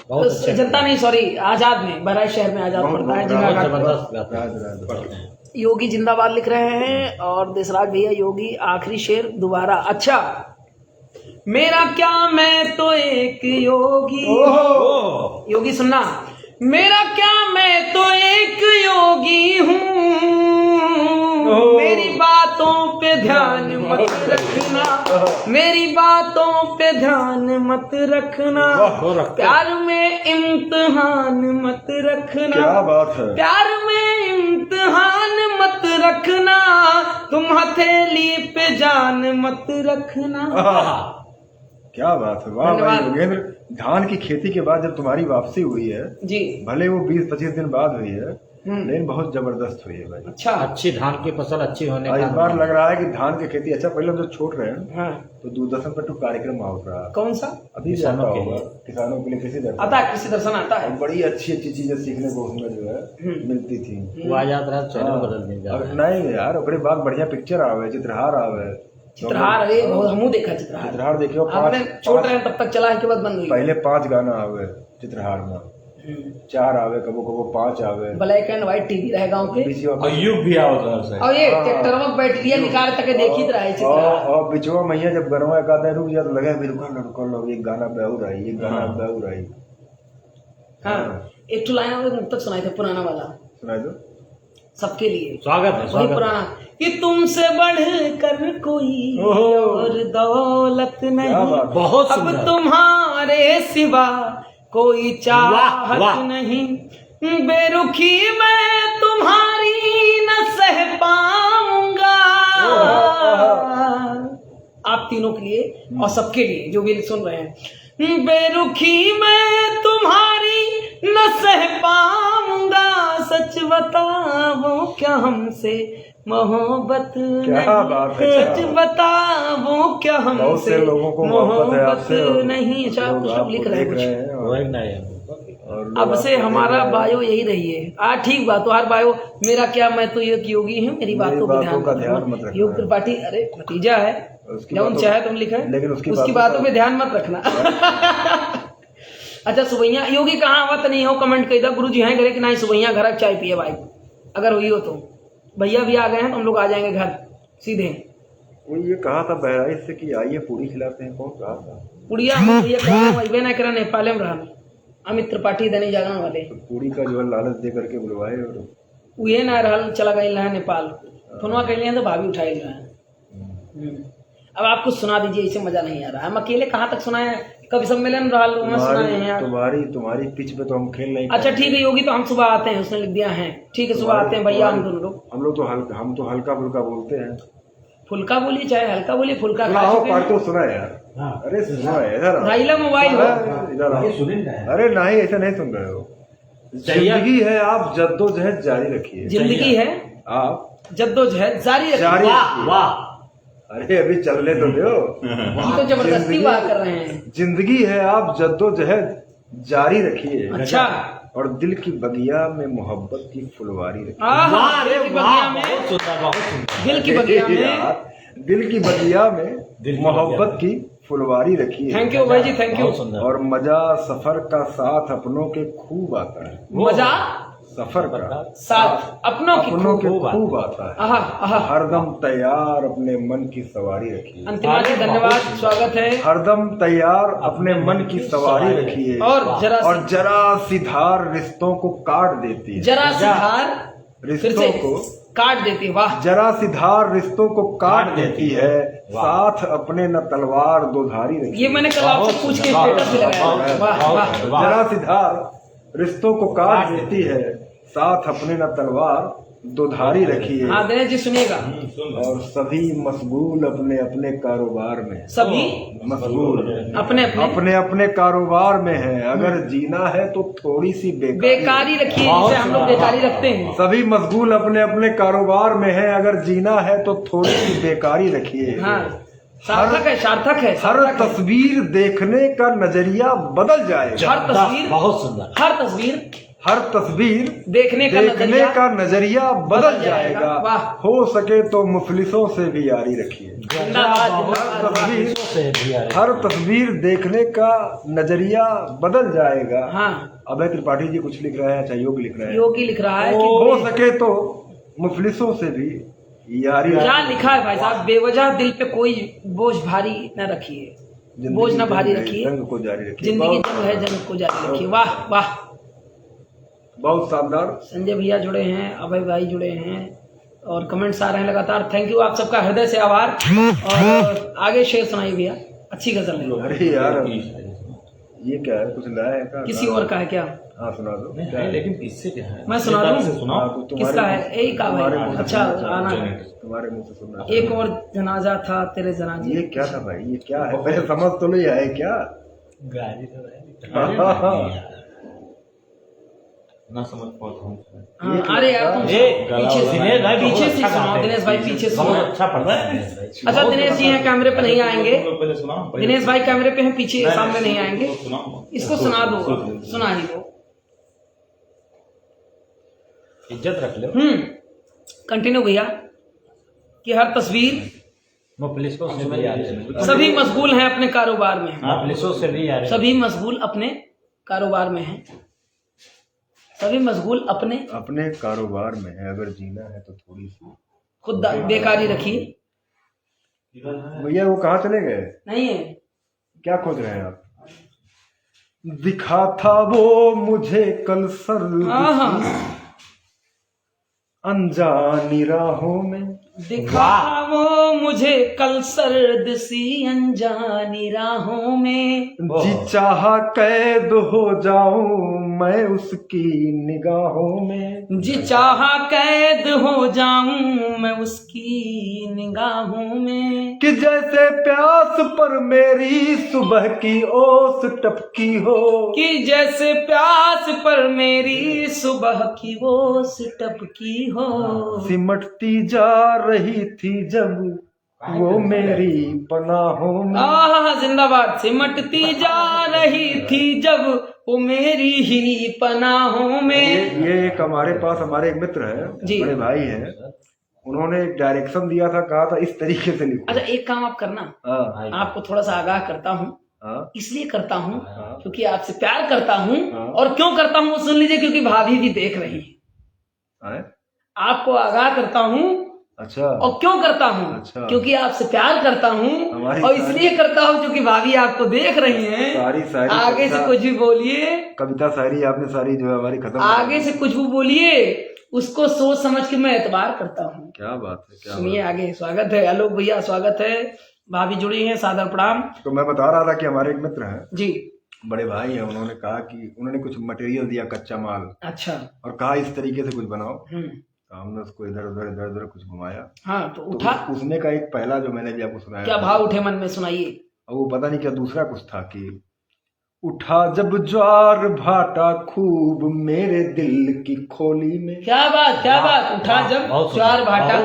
बहुत अच्छे जनता नहीं, सॉरी, आजाद में, बहराइच शहर में आजाद पढ़ता है। जबरदस्त गाते हैं। योगी जिंदाबाद लिख रहे हैं। और देसराज भैया योगी आखिरी शेर दोबारा। अच्छा, मेरा क्या मैं तो एक योगी। योगी सुनना, मेरा क्या मैं तो एक योगी हूँ, मेरी बातों पे ध्यान मत रखना, मेरी बातों पे ध्यान मत रखना, प्यार में इम्तिहान मत रखना, क्या बात है, प्यार में इम्तिहान मत रखना, तुम हथेली पे जान मत रखना। क्या बात है, वाह भाई योगेंद्र। धान की खेती के बाद जब तुम्हारी वापसी हुई है जी, भले वो 20-25 दिन बाद हुई है, लेकिन बहुत जबरदस्त हुई है भाई। अच्छा, अच्छी धान की फसल अच्छी होने इस का बार लग रहा है कि धान की खेती अच्छा। पहले हम जो छोड़ रहे हैं हाँ, तो दूरदर्शन पर तो कार्यक्रम आउट रहा, कौन सा? अभी किसानों आता के होगा, लिए। किसानों के लिए कृषि दर्शन आता है, कृषि दर्शन आता है। और बड़ी अच्छी अच्छी चीजें सीखने को उसमें जो है मिलती थी। वो आजाद रहा चैनल बदल देंगे। और नहीं यार, ओकरे बाद बढ़िया पिक्चर आवे, चित्रहार आवे। चित्रहार, अरे बहुत हमू देखा चित्रहार। चित्रहार देखियो, हमने छोड़ रहे हैं तब तक चला, इसके बाद बंद हुई। पहले 5 गाना आवे चित्रहार में, 4 आवे, कबो कबो 5 आवे। ब्लैक एंड व्हाइट टीवी रहे गाँव के। अयुब भी आओ उधर से। और ये ट्रैक्टर में बैटरिया निकाल तक देखी रहे चित्रहार। और बिचवा मैया जब गनवा कहता है रुक जा, तो लगे रुको लो, एक गाना बेहू रही, एक गाना बेहू रही। हाँ, एक तो लाइन और मुक्तक सुनाए थे पुराना वाला, सुनाई दो। सबके लिए स्वागत है, वही स्वागत पुराना, कि तुमसे बढ़कर कोई और दौलत नहीं, बात। बहुत अब सुंदर। तुम्हारे सिवा कोई वाह, चाहत वाह। नहीं, बेरुखी मैं तुम्हारी न सह पाऊंगा। आप तीनों के लिए और सबके लिए जो भी सुन रहे हैं, बेरुखी मैं तुम्हारी न सह पाऊंगा, सच बताओ क्या हमसे मोहब्बत क्या बात है, नहीं, सच क्या बताओ क्या बहुत से हमसे लोगों को मोहब्बत है आपसे और नहीं। अच्छा, कुछ लोग लिख रहे हैं कुछ। वो एक नहीं है। और लोग अब से आपको हमारा देख रहे हैं। बायो यही रही है। ठीक बात, तो हर बायो मेरा क्या मैं तो एक योगी हूँ, मेरी बातों का ध्यान मत रखना। योग त्रिपाठी, अरे भतीजा है, उसकी जब बातों- चाहे तुम लिखे, लेकिन उसकी बातों पे ध्यान मत रखना। अच्छा, सुबैया योगी कहाँ आवत नहीं हो, कमेंट कर दो। गुरु जी हैं घरे कि नहीं? सुबैया घर चाय पिए भाई, अगर हुई हो तो। भैया भी आ गए हैं तो हम लोग आ जाएंगे घर सीधे। वो ये कहा था बहराइच से कि आइए पूरी खिलाते हैं, कौन कहा था? पुड़िया भैया कहा ना करा, नेपाल में रहा अमित त्रिपाठी दैनिक जागरण वाले, तो पूरी का जो है लालच दे करके बुलवाए और उहे ना रहल, चला गई है नेपाल। फोनवा कर लिया तो भाभी उठाई है। अब आप कुछ सुना दीजिए, इसे मजा नहीं आ रहा। हम अकेले कहाँ तक सुनाए, कभी सम्मेलन रहा में सुनाए हैं यार। तुम्हारी पिच पे तो हम खेल नहीं। अच्छा ठीक है योगी, तो हम सुबह आते हैं, उसने लिख दिया है। ठीक है, सुबह आते हैं भैया हम दोनों लोग। हम तो हल्का फुल्का बोलते हैं। फुल्का बोलिए चाहे हल्का बोलिए, फुल्का खा आओ चुके पार्ट हैं। तो सुना यार। अरे सुनो इधर आओ। राइला मोबाइल हो। इधर आओ। अरे नहीं, ऐसा नहीं सुन रहे हो। जिंदगी है, आप जद्दोजहद जारी रखिए। जिंदगी है, आप जद्दोजहद जारी रखिए। जारी वाह रखिए। वाह। अरे अभी चलने तो दो। हम तो जबरदस्ती बात कर रहे हैं। जिंदगी है, आप जद्दोजहद जारी रखिए। अच्छा, और दिल की बगिया में मोहब्बत की फुलवारी रखिए। वाह दिल रे की वाह, बगिया में, बहुत सुंदर, बहुत सुंदर। दिल की बगिया में। यार, दिल की बगिया में दिल की मोहब्बत की फुलवारी रखिए। थैंक यू भाई जी, थैंक यू। बहुत सुंदर। और मजा सफर का साथ अपनों के खूब आता है। मजा सफर का साथ अपनों की अपनों के खूब। खूब आता है। आहा आहा। हरदम तैयार अपने मन की सवारी रखिए। अंतिमा जी धन्यवाद, स्वागत है। हरदम तैयार अपने मन की सवारी रखिए। और जरा सी धार रिश्तों को काट देती है। जरा सी धार फिर से रिश्तों को काट देती है। वाह, जरा सी धार रिश्तों को काट देती है। साथ अपने न तलवार दो धारी रखिए। ये मैंने कल आपसे पूछ के स्टेटस भी लगाया। वाह वाह। जरा सी धार रिश्तों को काट देती है, साथ अपने न तलवार दो धारी रखिए। हाँ दिनेश जी सुनिएगा। और सभी मशगूल अपने अपने कारोबार में। सभी मशगूल अपने अपने अपने अपने कारोबार में है। अगर जीना है तो थोड़ी सी बेकारी रखिए, जिसे हम लोग बेकारी रखते हैं। सभी मशगूल अपने अपने कारोबार में है। अगर जीना है तो थोड़ी सी बेकारी रखिए। हाँ, सार्थक है, सार्थक है। हर तस्वीर देखने का नजरिया बदल जाएगा। हर तस्वीर, बहुत सुंदर। हर तस्वीर हर तस्वीर देखने का नजरिया बदल जाएगा। वाह। हो सके तो मुफलिसों से भी यारी रखिए। हर तस्वीर देखने का नजरिया बदल जाएगा। हाँ, अभय त्रिपाठी जी कुछ लिख रहे हैं, अच्छा योगी लिख रहे हैं। योगी लिख रहा है हो कि सके तो मुफलिसों से भी यारी क्या लिखा है भाई साहब, बेवजह दिल पे कोई बोझ भारी न रखिए, बोझ न भारी रखिए, जंग को जारी रखिए। जिंदगी जंग है, जंग को जारी रखिए। वाह वाह, बहुत शानदार। संजय भैया जुड़े हैं, अभय भाई जुड़े हैं और कमेंट्स आ रहे हैं लगातार। थैंक यू, आप सबका हृदय से आभार। और आगे शेर सुनाइए भैया, अच्छी गजल है। अरे यार ये क्या है, कुछ नया है क्या? किसी और का है क्या? हाँ सुना दो। लेकिन इससे क्या है? मैं सुना दूं? तो किसका है? यही का भाई? अच्छा आना, तुम्हारे मुंह से सुनना। एक और जनाजा था तेरे जनाजे। ये क्या था भाई, ये क्या है? पहले समझ तो नहीं आए क्या? गाली तो ना समझ पाता अरे यार तुम पीछे से सुनाओ दिनेश भाई, पीछे सुनो। अच्छा पढ़ रहा है। अच्छा दिनेश जी हैं, कैमरे पे नहीं आएंगे। दिनेश भाई कैमरे पे हैं, पीछे सामने नहीं आएंगे। इसको सुना दो, सुना ही दो, इज्जत रख लो। कंटिन्यू भैया। कि हर तस्वीर पुलिसों से भी यार है। सभी मशगूल हैं अपने कारोबार में। पुलिसों से भी यार है। सभी मशगूल अपने कारोबार में हैं। सभी मशगूल अपने कारोबार में है। अगर जीना है तो थोड़ी सी खुद बेकारी रखिए। भैया वो कहाँ चले गए? नहीं है, क्या खोज रहे हैं आप? दिखा था वो मुझे कल सर अनजानी राहों में। दिखा वो मुझे कल सर्द सी अनजानी राहों में। जी चाहा कैद हो जाऊं मैं उसकी निगाहों में। जी चाहा कैद हो जाऊं मैं उसकी निगाहों में। कि जैसे प्यास पर मेरी सुबह की ओस टपकी हो। कि जैसे प्यास पर मेरी सुबह की ओस टपकी हो। सिमटती जा रही थी जब वो मेरी पनाहों में। जिंदाबाद। सिमटती जा रही थी जब वो मेरी ही पनाहों में। ये एक हमारे पास हमारे एक मित्र है, बड़े भाई हैं, उन्होंने एक डायरेक्शन दिया था, कहा था इस तरीके से लिखो। अच्छा एक काम आप करना, आपको थोड़ा सा आगाह करता हूँ। इसलिए करता हूँ क्योंकि आपसे प्यार करता हूँ। और क्यों करता हूँ वो सुन लीजिए, क्योंकि भाभी भी देख रही है। आपको आगाह करता हूँ। अच्छा। और क्यों करता हूँ? अच्छा। क्योंकि आपसे प्यार करता हूँ। और इसलिए करता हूँ क्योंकि भाभी आपको देख रही हैं। सारी आगे से कुछ भी बोलिए, कविता शायरी आपने सारी जो है हमारी खत्म। आगे से कुछ भी बोलिए, उसको सोच समझ के मैं एतबार करता हूँ। क्या बात है, क्या सुनिए आगे। स्वागत है आलोक भैया, स्वागत है। भाभी जुड़ी हैं, सादर प्रणाम। तो मैं बता रहा था कि हमारे एक मित्र हैं जी, बड़े भाई हैं, उन्होंने कहा कि उन्होंने कुछ मटेरियल दिया, कच्चा माल। अच्छा। और कहा इस तरीके से कुछ बनाओ। तो हमने उसको इधर उधर कुछ घुमाया। हाँ तो उठा। उसने का एक पहला जो मैंने भी आपको सुनाया, क्या भाव उठे मन में, सुनाइए। और वो पता नहीं क्या दूसरा कुछ था कि उठा जब ज्वार भाटा खूब मेरे दिल की खोली में। क्या बात, क्या बात। उठा जब ज्वार भाटा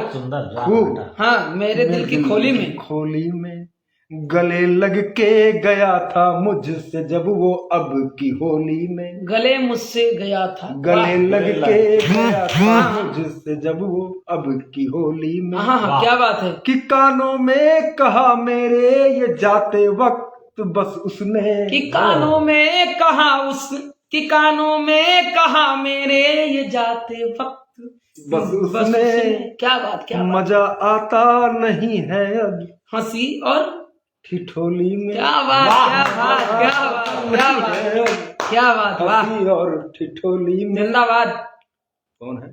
खूब, हाँ मेरे दिल की खोली में गले लग के गया था मुझसे जब वो अब की होली में। गले मुझसे गया था, गले लग के गया था मुझसे जब वो अब की होली में। हाँ क्या बात है। कि कानों में कहा मेरे ये जाते वक्त बस उसने। कि कानों में कहा कि कानों में कहा मेरे ये जाते वक्त बस उसने। क्या बात, क्या बात। मजा आता नहीं है अब हंसी और ठिठोली में। क्या बात, क्या बात, क्या बात, क्या बात, क्या बात। वाह। और ठिठोली में। जिंदाबाद। कौन है?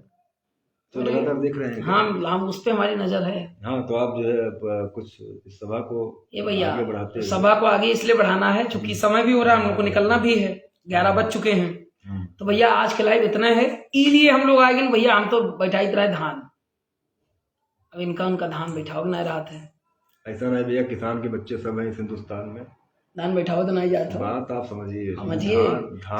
तो लगातार देख रहे हैं। हाँ हम उस पे हमारी नजर है। हाँ तो आप जो है कुछ इस सभा को भैया आगे बढ़ाते हैं। सभा को आगे इसलिए बढ़ाना है क्योंकि समय भी हो रहा है, हम लोग को निकलना भी है, 11 बज चुके हैं। तो भैया आज के लाइव इतना है, इसलिए हम लोग आएंगे। भैया हम तो बैठा रहे धान, अब इनका उनका धान बैठाओ ना रात है। ऐसा नहीं भैया, किसान के बच्चे सब हैं इस हिंदुस्तान में, धान बैठाओ तो नहीं जाता। बात आप समझिए,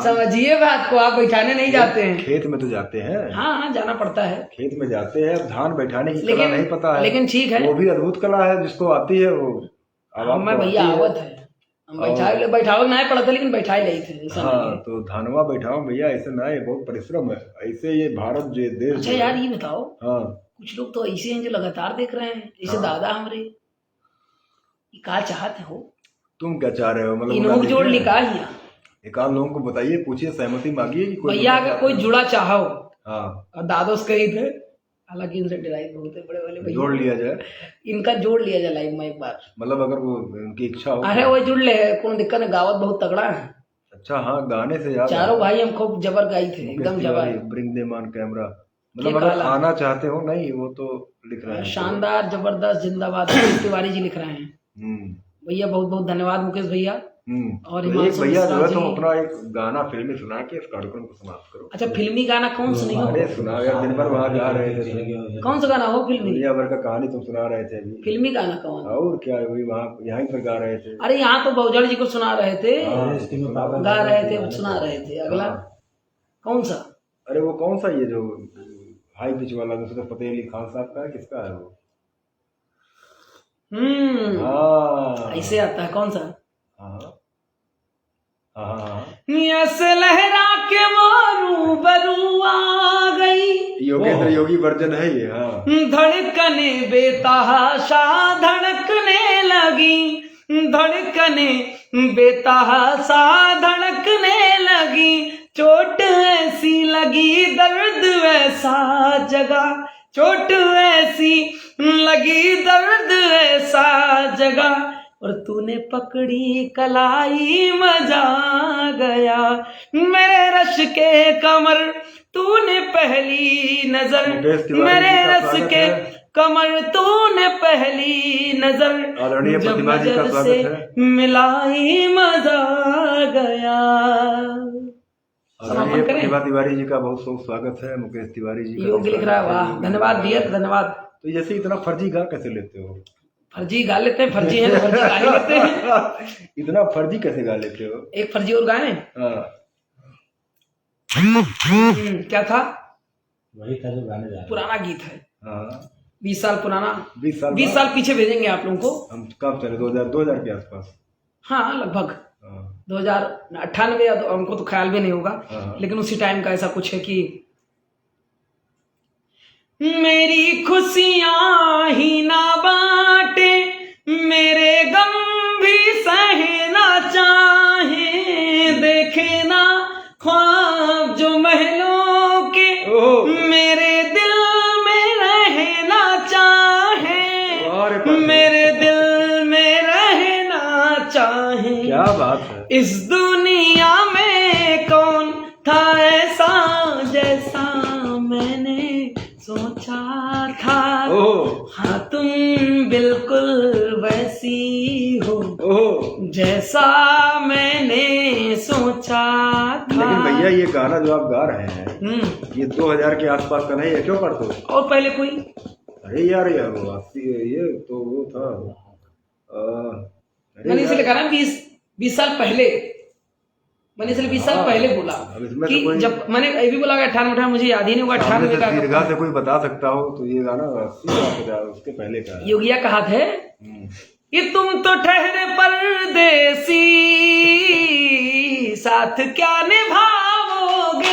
समझिए बात को। आप बैठाने नहीं जाते हैं, खेत में तो जाते हैं। हाँ जाना पड़ता है, खेत में जाते हैं। अब धान बैठाने की कला नहीं पता है, लेकिन ठीक है, वो भी अद्भुत कला है, जिसको आती है वो। मैं भैया आवत है, हम बैठाओ ना पड़ा था, लेकिन बैठा ही नहीं थे ऐसा नहीं हाँ है। तो धनवा बैठाओ भैया, ऐसे ना, ये बहुत परिश्रम है, ऐसे ये भारत जो देश अच्छा जो है। यार ये बताओ, हाँ कुछ लोग तो ऐसे हैं जो लगातार देख रहे हैं, जैसे दादा हमारे, ये का चाहते हो, तुम क्या चाह रहे हो, मतलब इन्हों उन्हें जोड़ देखें? लिखा ही यहाँ। एक आध लोगों को बताइए, पूछिए, सहमति मांगिए कि कोई भैया अगर कोई जुड़ा चाहो, हाँ और दादोस कही थे, हालांकि इनसे डिराइव बहुत है बड़े वाले भैया, जोड़ लिया जाए, इनका जोड़ लिया जाए लाइव में एक बार। मतलब अगर वो उनकी इच्छा हो। अरे वो जुड़ ले, कौन दिक्कत है, गावत बहुत तगड़ा है, अच्छा हाँ, गाने से याद चारों भाई हम खूब जबर गाई थे, एकदम जबर, ब्रिंग देम ऑन कैमरा, के मतलब अगर काला। आना चाहते हो, नहीं वो तो लिख रहे हैं। शानदार जबरदस्त जिंदाबाद। मुकेश तिवारी जी लिख रहे हैं, हम्म भैया बहुत बहुत धन्यवाद मुकेश भैया। और तो एक हिमांशु भैया जो मिश्रा है, तुम जी। अपना एक गाना फिल्मी सुना के इस कार्यक्रम को समाप्त करो। अच्छा फिल्मी गाना कौन सा नहीं हो, अरे सुना यार, दिन भर वहाँ गा रहे थे, कौन सा गाना हो फिल्मी, दुनिया भर का कहानी तुम सुना रहे थे अभी, फिल्मी गाना कौन, और क्या है, वही वहाँ यहीं पर गा रहे थे। अरे यहाँ तो बहुजड़ जी को सुना रहे थे, हाँ, गा रहे थे, सुना रहे थे, अगला कौन सा, अरे वो कौन सा, ये जो हाई पिच वाला नुसरत फतेह अली खान साहब का है, किसका है वो? हाँ ऐसे आता है, कौन सा, हाँ हाँ, ऐसे लहरा के मारू बरू आ गई, योगेंद्र योगी वर्जन है ये। हाँ धड़कने बेतहाशा धड़कने लगी, धड़कने बेतहाशा धड़कने लगी, चोट ऐसी लगी दर्द वैसा जगा, चोट ऐसी लगी दर्द ऐसा जगा, और तूने पकड़ी कलाई मजा गया, मेरे रश के कमर तूने पहली नजर, मेरे रस के कमर तूने पहली नजर, आदरणीय जब प्रतिभा जी का नजर स्वागत से है। मिलाई मजा गया। समापन आदरणीय करें? प्रतिभा तिवारी जी का बहुत बहुत स्वागत है। मुकेश तिवारी जी का योग्य लिख रहा है, वाह धन्यवाद भैया धन्यवाद। तो जैसे इतना फर्जी गा कैसे लेते हो? फर्जी गा लेते हैं, फर्जी है तो फर्जी गा ही लेते हैं। इतना फर्जी कैसे गा लेते हो? एक फर्जी और गाने, हाँ क्या था, वही था जो गाने जा रहे पुराना गीत है, हाँ 20 साल पुराना, 20 साल पीछे भेजेंगे आप लोगों को। हम कब चले? 2000 के आसपास। हाँ लगभग हाँ 2098 या तो हमको तो ख्याल भी नहीं होगा, हाँ। लेकिन उसी टाइम का ऐसा कुछ है कि मेरी खुशियां ही ना बांटे, मेरे गम भी सहना चाहे, देखे ना ख्वाब जो महलों के मेरे दिल में रहना चाहे, अरे मेरे दिल में रहना चाहे। क्या बात है! इस दुनिया में कौन था ऐसा जैसा मैंने सोचा था, ओह हाँ तुम बिल्कुल वैसी हो ओह, जैसा मैंने सोचा था। लेकिन भैया ये गाना जो आप गा रहे हैं ये 2000 के आसपास का नहीं है, क्यों कर दो? और पहले कोई, अरे यार वो 80, ये तो वो था मैंने इसलिए कहा ना 20 साल पहले, मैंने इसलिए 20 साल पहले बोला अब इसमें कि तो कोई- जब मैंने ये भी बोला 98 मुझे याद ही नहीं होगा, सामने 98 से का दीर्घा से कोई बता सकता हो तो ये गाना 80 साल का उसके पहले का है। योगिया कहा थे कि तुम तो ठहरे परदेसी, साथ क्या निभाओगे,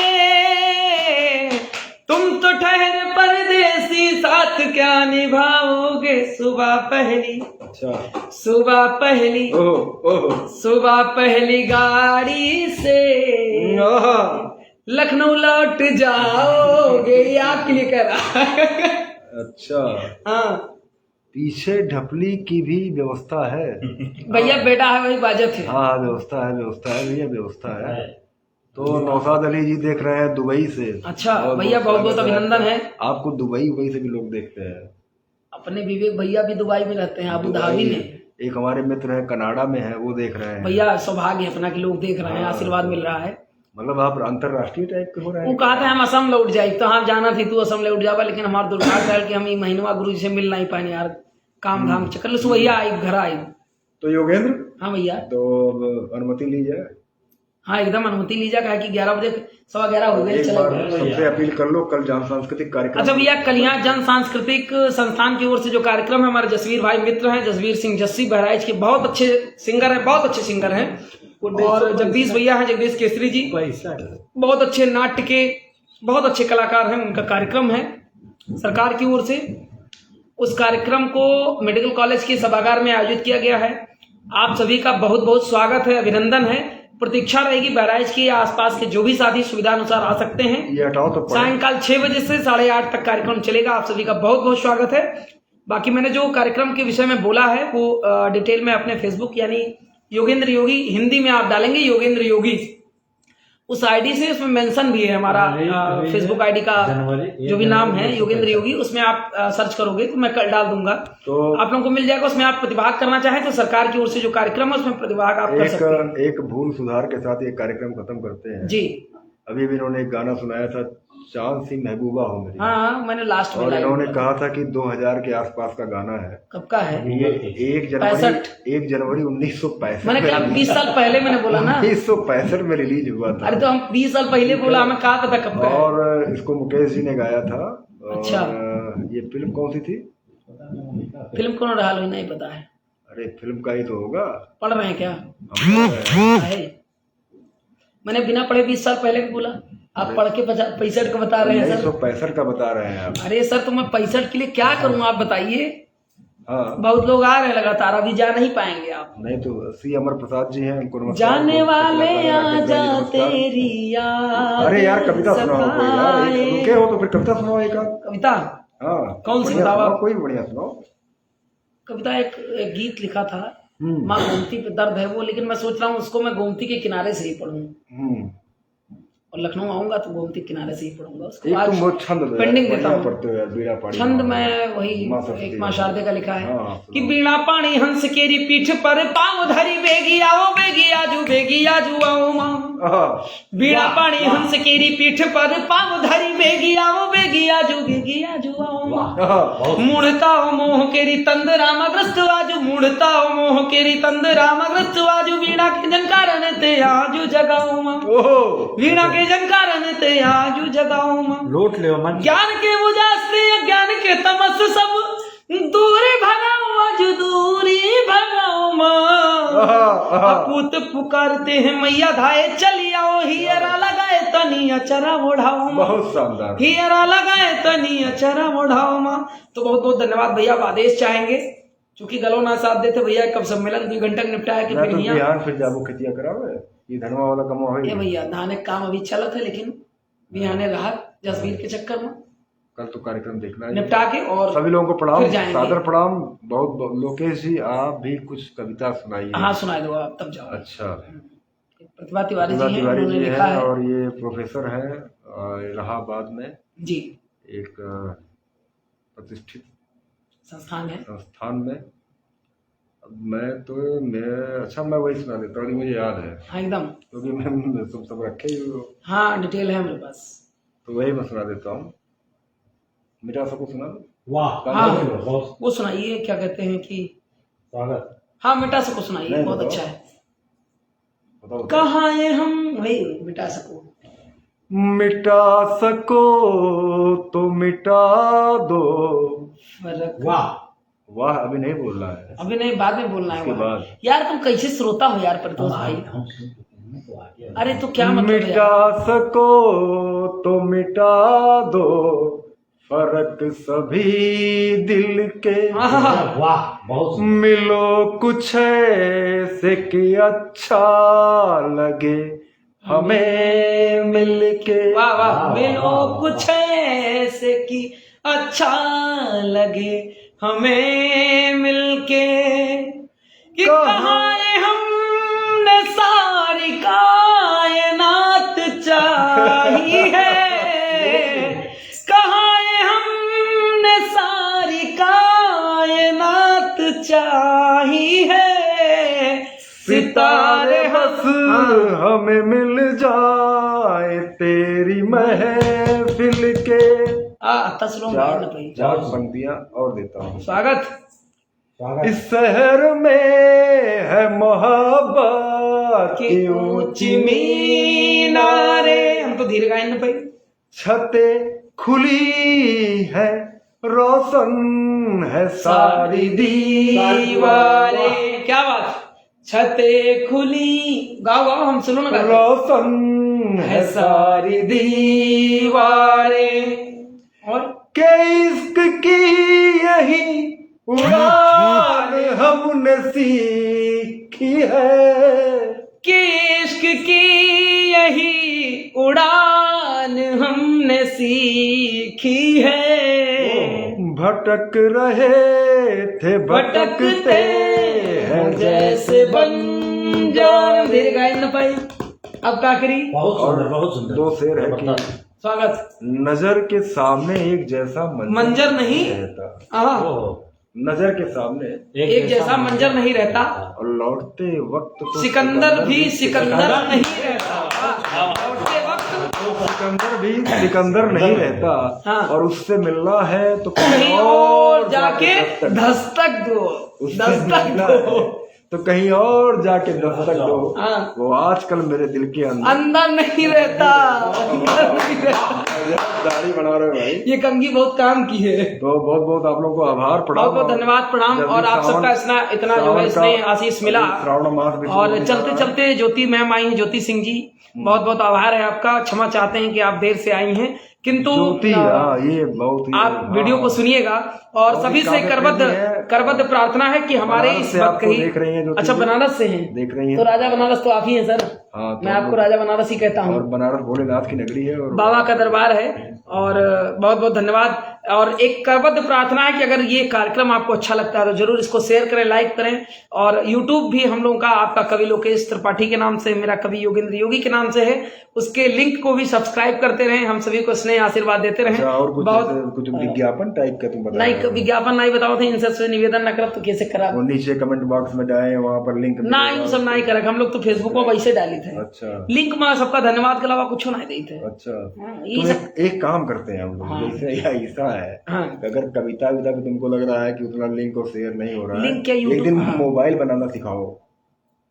तुम तो ठहरे परदेसी साथ क्या निभाओगे, सुबह पहली, अच्छा सुबह पहली, ओह ओह सुबह पहली गाड़ी से लखनऊ लौट जाओगे, ये आपके लिए कह रहा है। अच्छा, हाँ पीछे ढपली की भी व्यवस्था है। भैया बेटा है वही बाजत है। हाँ व्यवस्था है भैया, व्यवस्था है। तो नौशाद अली जी देख रहे हैं दुबई से। अच्छा भैया बहुत बहुत अभिनंदन है। आपको दुबई से भी लोग देखते हैं। अपने विवेक भैया भी दुबई में रहते हैं, अबू धाबी में। एक हमारे मित्र है कनाडा में है, वो देख रहे हैं। भैया सौभाग्य है अपना कि लोग देख रहे हैं, आशीर्वाद मिल रहा है। मतलब आप अंतरराष्ट्रीय टाइप के हो रहे वो हैं। कहा था हम असम लौट जाए, तो हाँ जाना थी तू असम लौट जावा, लेकिन हमारा दुर्भाग्य है कि हम ये महीनवा गुरु जी से मिल नहीं पाए यार, काम धाम चक्कर सुबह आई घर आई। तो योगेंद्र, हाँ भैया तो अब अनुमति ली जाए। हाँ एकदम अनुमति लीजिए, कहा कि 11 बजे 11:15 हो गए, एक चलो। बार सबसे अपील कर लो, कल जन सांस्कृतिक कार्यक्रम। अच्छा भैया, कल यहाँ जन सांस्कृतिक संस्थान की ओर से जो कार्यक्रम है, हमारे जसवीर भाई मित्र हैं, जसवीर सिंह जस्सी बहराइच के बहुत अच्छे सिंगर हैं, बहुत अच्छे सिंगर हैं, और जगदीश भैया हैं, जगदीश केसरी जी, बहुत अच्छे नाट्य के बहुत अच्छे कलाकार हैं, उनका कार्यक्रम है सरकार की ओर से। उस कार्यक्रम को मेडिकल कॉलेज के सभागार में आयोजित किया गया है। आप सभी का बहुत बहुत स्वागत है, अभिनंदन है। प्रतीक्षा रहेगी बहराइच के आसपास के जो भी साथी सुविधा अनुसार आ सकते हैं। ये हटाओ तो सायंकाल 6 बजे से 8:30 तक कार्यक्रम चलेगा। आप सभी का बहुत बहुत स्वागत है। बाकी मैंने जो कार्यक्रम के विषय में बोला है वो डिटेल में अपने फेसबुक यानी योगेंद्र योगी, हिंदी में आप डालेंगे योगेंद्र योगी, उस आईडी से, उसमें मेंशन भी है हमारा फेसबुक आईडी का जो भी नाम है योगेंद्र योगी, उसमें आप सर्च करोगे तो मैं कल डाल दूंगा, तो आप लोगों को मिल जाएगा। उसमें आप प्रतिभाग करना चाहें तो सरकार की ओर से जो कार्यक्रम है उसमें प्रतिभाग आप कर सकते हैं। एक भूल सुधार के साथ ये कार्यक्रम खत्म करते हैं जी। अभी भी इन्होंने एक गाना सुनाया था, चांद सी महबूबा हो मेरी। हाँ, मैंने लास्ट में, और इन्होंने कहा था कि 2000 के आसपास का गाना है। कब का है? ये 1 जनवरी 1965। मैंने कहा 20 साल पहले मैंने बोला ना, 1965 में रिलीज हुआ था। अरे तो हम 20 साल पहले बोला, हमें कहा था कब का है। और इसको मुकेश जी ने गाया था। अच्छा, ये फिल्म कौन सी थी? फिल्म कौन रहा नहीं पता है। अरे फिल्म का ही तो होगा। पढ़ रहे हैं क्या? है। मैंने बिना पढ़े 20 साल पहले भी बोला, आप पढ़ के 65 का बता रहे हैं सर। 1965 का बता रहे हैं आप। अरे सर, तो मैं 65 के लिए क्या करूं, आप बताइए। हाँ, बहुत लोग आ रहे हैं लगातार, अभी जा नहीं पाएंगे आप। नहीं तो सी अमर प्रसाद जी हैं, उनको नमस्कार। जाने वाले आ जा तेरी याद। अरे यार कविता सुनाओ कोई यार, रुके हो तो फिर कविता सुनाओ एक आध। कविता? हाँ, कौन सी बताओ? कोई बढ़िया सुनाओ कविता। एक गीत लिखा था, माँ गोमती पे दर्द है वो, लेकिन मैं सोच रहा हूँ उसको मैं गोमती के किनारे से ही पढ़ूं, और लखनऊ आऊंगा तो गोमती किनारे से ही पढ़ूंगा उसको। आज पेंडिंग देता हूँ छंद में, वही एक माँ शारदे का लिखा है कि बीड़ा पानी हंस केरी पीठ पर पाँव धरी बेगी आओ बेगी आजू बेगी आजू आओ माँ। बीड़ा पानी हंस केरी पीठ पर पाँव धरी बेगी आओ बेगी आजू आओ माँ। मुड़ता हो मोह केरी तंद रामग्रस्त आजू, मुड़ता हो मोह केरी तंद रामग्रस्त आजू, बीड़ा के जनकारन ते आजू जगाओ माँ। वीणा के जनकारन ते आजू जगाओ माँ। लूट ले मन। ज्ञान के उजास से अज्ञान के तमस सब दूरी भगाओ, आज दूरी भगाओ माँ। अपूत पुकारते हैं मैया धाए चली आओ, हियरा लगाए तनी अचरा ओढ़ाओ माँ। बहुत शानदार। हियरा लगाए तनी अचरा ओढ़ाओ माँ। तो बहुत बहुत धन्यवाद भैया। आप आदेश चाहेंगे क्योंकि गलो ना साथ देते भैया, कब सम्मेलन 2 घंटे निपटाया कि फिर यहाँ फिर जाबो खेतिया करावे, ये धनवा वाला कम है भैया। धान एक काम अभी चला था, लेकिन बिहाने रहा जसवीर के चक्कर में। कल तो कार्यक्रम देखना है निपटा के, और सभी लोगों को प्रणाम, सादर प्रणाम। बहुत लोकेश जी आप भी कुछ कविता सुनाइए। हाँ सुनाई दो आप, तब जाओ। अच्छा, प्रतिभा तिवारी जी हैं, उन्होंने लिखा है, और ये प्रोफेसर हैं इलाहाबाद में जी, एक प्रतिष्ठित संस्थान में। मैं वही सुना देता हूँ, मुझे याद है। हाँ एकदम, क्योंकि मैं सब रखे ही। हाँ डिटेल है मेरे पास, तो वही मैं सुना देता हूँ। मिटा सको सुना दो। वाह, हाँ वो सुनाइए, क्या कहते हैं कि स्वागत। हाँ मिटा सको सुनाइए, बहुत अच्छा है। कहाँ है हम, वही मिटा सको। मिटा सको तो मिटा दो। वाह वाह, अभी नहीं बोलना है, अभी नहीं, बाद में बोलना है। बाद यार तुम कैसे श्रोता हो यार प्रतोष भाई। अरे तो क्या मतलब है? मिटा सको तो मिटा दो, फर्क सभी दिल के। वाह, बहुत मिलो कुछ ऐसे कि अच्छा लगे हमें मिलके। वाह वाह, मिलो कुछ ऐसे कि अच्छा लगे हमें मिलके, कि कहाँ हमने सारी कायनात चाहिए है, कहाँ हमने सारी कायनात चाहिए है, सितारे हंस हमें मिल जाए तेरी महफिल के। 4 पंक्तियां और देता हूँ। स्वागत। इस शहर में है मोहब्बत कि ऊंच मीनारे, हम तो धीरे गाएं ना भाई। छतें खुली है, रोशन है सारी दीवारें, क्या बात, छतें खुली, गाओ गाओ, हम सुनो ना, रोशन है सारी दीवारें, और के इश्क की यही उड़ान हमने सीखी है, कि इश्क की यही उड़ान हमने सीखी है, भटक रहे थे भटकते हैं जैसे बंजार, धीरे गाए न पाई, अब क्या करी, बहुत सुंदर, बहुत सुंदर। दो शेर है कि स्वागत, नजर के सामने एक जैसा मंजर नहीं रहता, हाँ, नजर के सामने एक जैसा मंजर नहीं रहता, और लौटते वक्त तो सिकंदर भी सिकंदर नहीं रहता, लौटते वक्त सिकंदर भी सिकंदर नहीं रहता, हाँ। और उससे मिलना है तो कहीं और जाके दस्तक दो, उससे दस्तक मिलना दो, है तो कहीं और जाके दस्तक दो, हाँ। वो आजकल मेरे दिल के अंदर अंदर नहीं रहता, अंदर नहीं रहता। दाढ़ी बना रहे हो भाई, ये कंघी बहुत काम की है। तो बहुत बहुत आप लोगों को आभार, प्रणाम, बहुत बहुत धन्यवाद, प्रणाम, जल्दी और आप सबका इतना जो है स्नेह आशीष मिला, श्रावण मास भी और चलते चलते ज्योति मैम आई हैं, ज्योति सिंह जी, बहुत बहुत आभार है आपका, क्षमा चाहते हैं कि आप देर से आई हैं, किंतु ज्योति, ये बहुत ही आप वीडियो को सुनिएगा, और बहुत सभी ही से काबिल करबद्ध है। करबद्ध प्रार्थना है कि हमारे बनारस इस से बात आपको कही, देख रही हैं ज्योति अच्छा जी? बनारस से हैं, देख रही तो हैं, राजा बनारस तो आप ही हैं सर, हाँ, तो मैं आपको राजा बनारस ही कहता हूँ, और बनारस भोलेनाथ की नगरी है, और बाबा का दरबार है, और बहुत बहुत धन्यवाद, और एक करबद्ध प्रार्थना है कि अगर ये कार्यक्रम आपको अच्छा लगता है तो जरूर इसको शेयर करें, लाइक करें, और यूट्यूब भी हम लोगों का आपका कवि लोकेश त्रिपाठी के नाम से, मेरा कवि योगेंद्र योगी के नाम से है, उसके लिंक को भी सब्सक्राइब करते रहें, हम सभी को स्नेह आशीर्वाद देते रहें। अच्छा, और बहुत कुछ विज्ञापन टाइप का तुम बता नहीं, विज्ञापन नहीं बताओ थे, इनसे से निवेदन न करब तो कैसे करा, वो नीचे कमेंट बॉक्स में जाए, वहाँ पर लिंक ना वो सब नहीं करे, हम लोग तो फेसबुक पर वैसे डाली थे, अच्छा लिंक में सबका धन्यवाद के अलावा कुछ नहीं दी थे। अच्छा, हाँ, तो ये सब एक काम करते हैं हम लोग, जैसे ऐसा है, हाँ, अगर कविता भी तुमको लग रहा है कि उतना लिंक और शेयर नहीं हो रहा है, लिंक क्या एक YouTube, दिन हाँ। मोबाइल बनाना सिखाओ,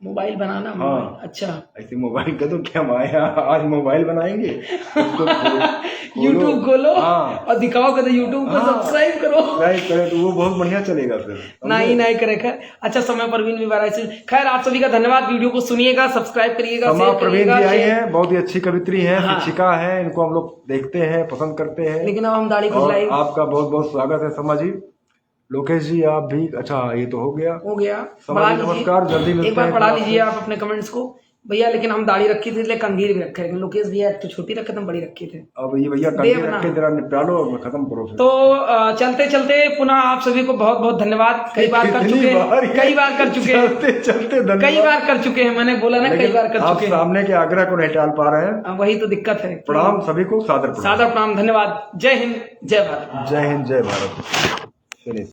मोबाइल बनाना, हाँ। मोबाइल, अच्छा, ऐसे मोबाइल का तो क्या माया, आज मोबाइल बनाएंगे, उसको यूट्यूब खोलो, हाँ। और दिखाओ कहते यूट्यूब को हाँ। सब्सक्राइब करो, सब्सक्राइब करें तो वो बहुत बढ़िया चलेगा फिर, नहीं करे, खैर अच्छा समय प्रवीण भी बारा से, खैर आप सभी का धन्यवाद, वीडियो को सुनिएगा, सब्सक्राइब करिएगा, समा शेयर प्रवीण करिएगा, जी आई हैं, बहुत ही अच्छी कवित्री हैं, हाँ। शिक्षिका हैं, इनको हम लोग देखते हैं, पसंद करते हैं, लेकिन अब हम दाढ़ी और खुजलाई, आपका बहुत बहुत स्वागत है समा जी, लोकेश जी आप भी, अच्छा ये तो हो गया, हो गया, समा पढ़ा जी लीजिए, नमस्कार, जल्दी मिलते एक बार हैं पढ़ा आपसे। लीजिए आप अपने कमेंट्स को भैया, लेकिन हम दाढ़ी रखी थी इसलिए कंघीर भी रखे, लेकिन लोकेश भैया तो छोटी रखे थे, हम बड़ी रखी थे, अब ये भैया देव कंघी ना। रख के जरा निपटा लो और खत्म करो फिर। तो चलते चलते पुनः आप सभी को बहुत बहुत धन्यवाद, कई बार कर चुके हैं, कई बार कर चुके हैं, चलते चलते धन्यवाद, कई बार कर चुके हैं, मैंने बोला ना, कई बार कर आप चुके हैं, सामने के आग्रह को नहीं टाल पा रहे हैं, वही तो दिक्कत है। प्रणाम सभी को, सादर प्रणाम, सादर प्रणाम, धन्यवाद, जय हिंद, जय भारत। जय हिंद, जय भारत। चलिए।